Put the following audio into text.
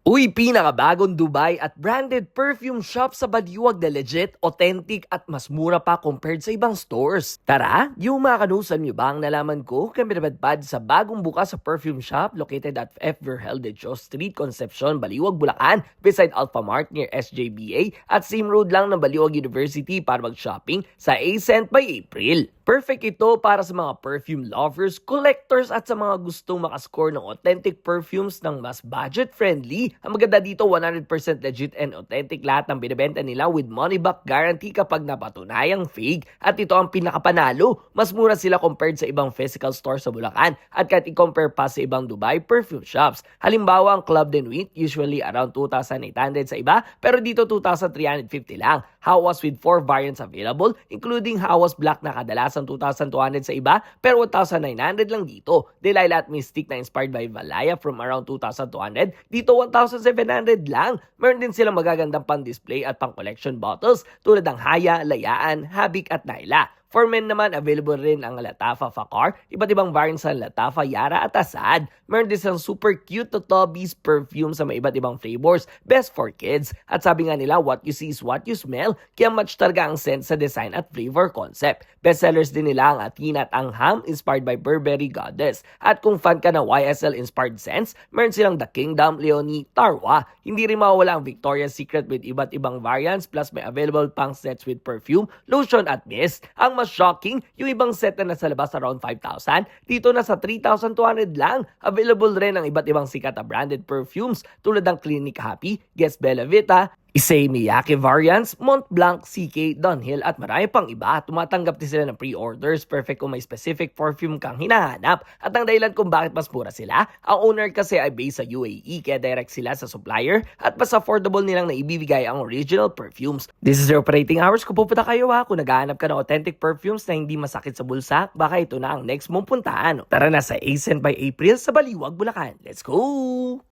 Uy, pinakabagong Dubai at branded perfume shop sa Baliwag na legit, authentic at mas mura pa compared sa ibang stores. Tara, yung mga kanusan nyo ba ang nalaman ko? Kami nabadbad sa bagong bukas sa perfume shop located at F. Verhel de Dios Street, Concepcion, Baliwag, Bulacan, beside Alphamart near SJBA at same road lang ng Baliwag University para mag-shopping sa Ascent by April. Perfect ito para sa mga perfume lovers, collectors at sa mga gustong makascore ng authentic perfumes ng mas budget-friendly. Ang maganda dito, 100% legit and authentic lahat ng binibenta nila with money back guarantee kapag napatunayang fake. At ito ang pinakapanalo, mas mura sila compared sa ibang physical store sa Bulacan at kahit i-compare pa sa ibang Dubai perfume shops. Halimbawa, ang Club de Nuit usually around 2,800 sa iba pero dito 2,350 lang. Hawas with 4 variants available including Hawas Black na kadalasan 2,200 sa iba pero 1,900 lang dito. Delilah at Mystic na inspired by Valaya from around 2,200 dito 1,700 lang. Meron din silang magagandang pang-display at pang-collection bottles tulad ng Haya, Layaan, Habik at Naila. For men naman, available rin ang Latafa Fakar, iba't ibang variants ng Latafa, Yara at Asad. Meron din silang super cute Totobis perfume sa may iba't ibang flavors, best for kids. At sabi nga nila, what you see is what you smell, kaya match talaga ang scent sa design at flavor concept. Bestsellers din nila ang Athena at Angham, inspired by Burberry Goddess. At kung fan ka ng YSL-inspired scents, meron silang The Kingdom, Leonie, Tarwa. Hindi rin mawawala ang Victoria's Secret with iba't ibang variants, plus may available pang sets with perfume, lotion at mist. Ang mas shocking, yung ibang set na nasa labas around 5,000, dito nasa 3,200 lang. Available rin ang iba't ibang sikat na branded perfumes tulad ng Clinique Happy, Guess Bella Vita, Issey Miyake variants, Mont Blanc, CK, Dunhill at marami pang iba. Tumatanggap din sila ng pre-orders, perfect kung may specific perfume kang hinahanap. At ang dahilan kung bakit mas mura sila, ang owner kasi ay based sa UAE kaya direct sila sa supplier at mas affordable nilang naibibigay ang original perfumes. This is your operating hours. Kung pupunta kayo kung naghahanap ka ng authentic perfumes na hindi masakit sa bulsa, baka ito na ang next mong puntahan. Tara na sa Ascent by April sa Baliwag, Bulacan. Let's go!